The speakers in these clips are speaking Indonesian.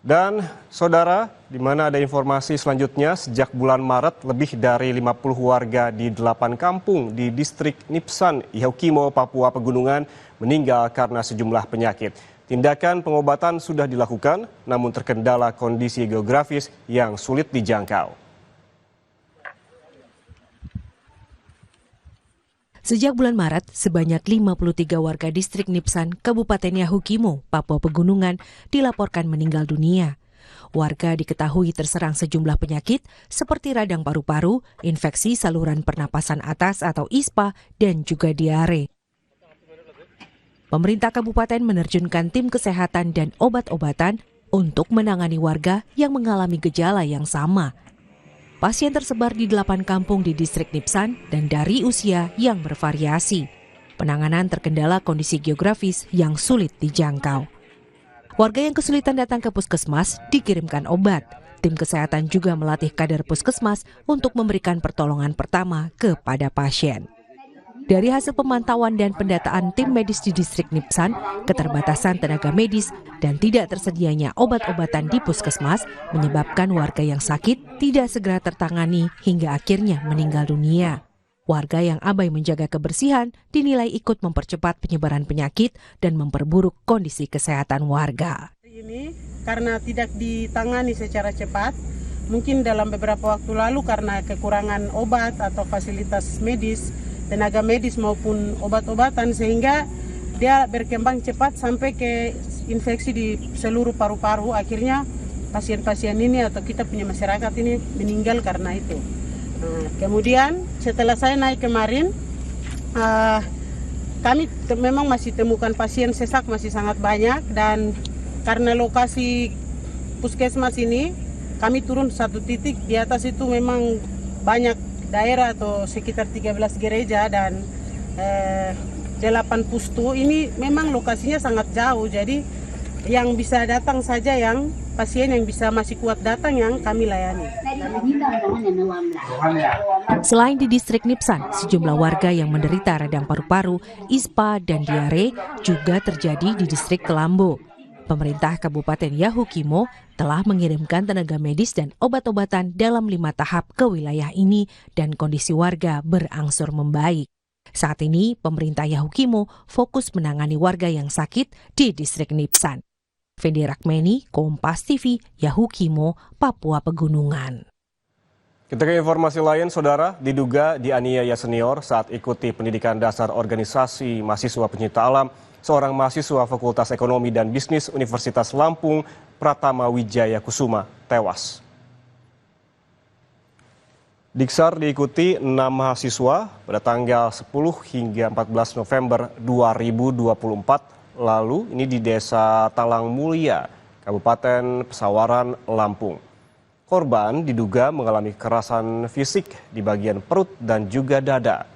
Dan saudara, di mana ada informasi selanjutnya, sejak bulan Maret lebih dari 50 warga di 8 kampung di distrik Nipsan, Yahukimo, Papua Pegunungan meninggal karena sejumlah penyakit. Tindakan pengobatan sudah dilakukan, namun terkendala kondisi geografis yang sulit dijangkau. Sejak bulan Maret, sebanyak 53 warga distrik Nipsan, Kabupaten Yahukimo, Papua Pegunungan, dilaporkan meninggal dunia. Warga diketahui terserang sejumlah penyakit seperti radang paru-paru, infeksi saluran pernapasan atas atau ISPA, dan juga diare. Pemerintah kabupaten menerjunkan tim kesehatan dan obat-obatan untuk menangani warga yang mengalami gejala yang sama. Pasien tersebar di 8 kampung di distrik Nipsan dan dari usia yang bervariasi. Penanganan terkendala kondisi geografis yang sulit dijangkau. Warga yang kesulitan datang ke puskesmas dikirimkan obat. Tim kesehatan juga melatih kader puskesmas untuk memberikan pertolongan pertama kepada pasien. Dari hasil pemantauan dan pendataan tim medis di distrik Nipsan, keterbatasan tenaga medis dan tidak tersedianya obat-obatan di puskesmas menyebabkan warga yang sakit tidak segera tertangani hingga akhirnya meninggal dunia. Warga yang abai menjaga kebersihan dinilai ikut mempercepat penyebaran penyakit dan memperburuk kondisi kesehatan warga. Ini karena tidak ditangani secara cepat, mungkin dalam beberapa waktu lalu karena kekurangan obat atau fasilitas medis, tenaga medis maupun obat-obatan, sehingga dia berkembang cepat sampai ke infeksi di seluruh paru-paru. Akhirnya pasien-pasien ini atau kita punya masyarakat ini meninggal karena itu. Kemudian setelah saya naik kemarin, kami memang masih temukan pasien sesak masih sangat banyak, dan karena lokasi puskesmas ini kami turun satu titik di atas itu memang banyak daerah atau sekitar 13 gereja dan 8 pustu. Ini memang lokasinya sangat jauh, jadi yang bisa datang saja yang pasien yang bisa masih kuat datang yang kami layani. Selain di distrik Nipsan, sejumlah warga yang menderita radang paru-paru, ISPA, dan diare juga terjadi di distrik Kelambo. Pemerintah Kabupaten Yahukimo telah mengirimkan tenaga medis dan obat-obatan dalam 5 tahap ke wilayah ini dan kondisi warga berangsur membaik. Saat ini, pemerintah Yahukimo fokus menangani warga yang sakit di distrik Nipsan. Fendi Rakmeni, Kompas TV, Yahukimo, Papua Pegunungan. Kita ke informasi lain, saudara, diduga dianiaya senior saat ikuti pendidikan dasar organisasi mahasiswa pencinta alam. Seorang mahasiswa Fakultas Ekonomi dan Bisnis Universitas Lampung, Pratama Wijaya Kusuma, tewas. Diksar diikuti 6 mahasiswa pada tanggal 10 hingga 14 November 2024 lalu, ini di Desa Talang Mulia, Kabupaten Pesawaran, Lampung. Korban diduga mengalami kekerasan fisik di bagian perut dan juga dada.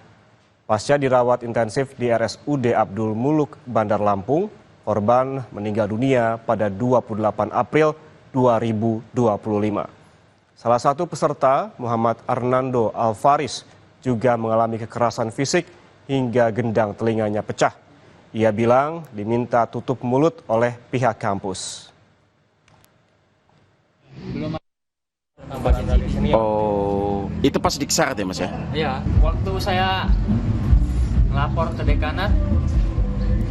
Pasca dirawat intensif di RSUD Abdul Muluk, Bandar Lampung, korban meninggal dunia pada 28 April 2025. Salah satu peserta, Muhammad Arnando Alvaris, juga mengalami kekerasan fisik hingga gendang telinganya pecah. Ia bilang diminta tutup mulut oleh pihak kampus. Oh, itu pas diksar deh Mas ya? Iya, waktu saya lapor ke dekanat,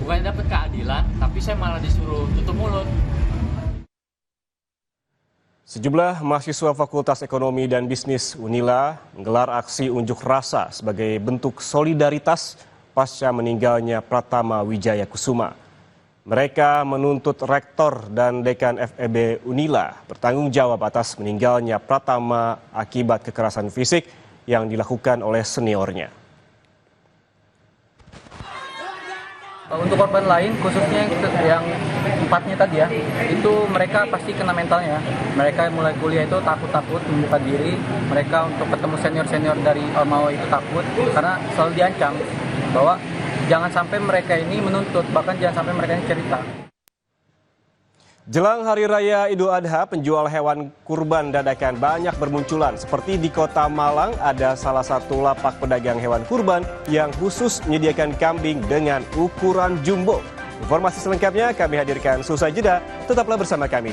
bukannya dapat keadilan, tapi saya malah disuruh tutup mulut. Sejumlah mahasiswa Fakultas Ekonomi dan Bisnis Unila menggelar aksi unjuk rasa sebagai bentuk solidaritas pasca meninggalnya Pratama Wijaya Kusuma. Mereka menuntut Rektor dan Dekan FEB Unila bertanggung jawab atas meninggalnya Pratama akibat kekerasan fisik yang dilakukan oleh seniornya. Untuk korban lain, khususnya yang 4-nya tadi ya, itu mereka pasti kena mentalnya. Mereka mulai kuliah itu takut-takut membuka diri. Mereka untuk ketemu senior-senior dari Ormawa itu takut karena selalu diancam bahwa jangan sampai mereka ini menuntut, bahkan jangan sampai mereka ini cerita. Jelang Hari Raya Idul Adha, penjual hewan kurban dadakan banyak bermunculan. Seperti di Kota Malang, ada salah satu lapak pedagang hewan kurban yang khusus menyediakan kambing dengan ukuran jumbo. Informasi selengkapnya kami hadirkan seusai jeda. Tetaplah bersama kami.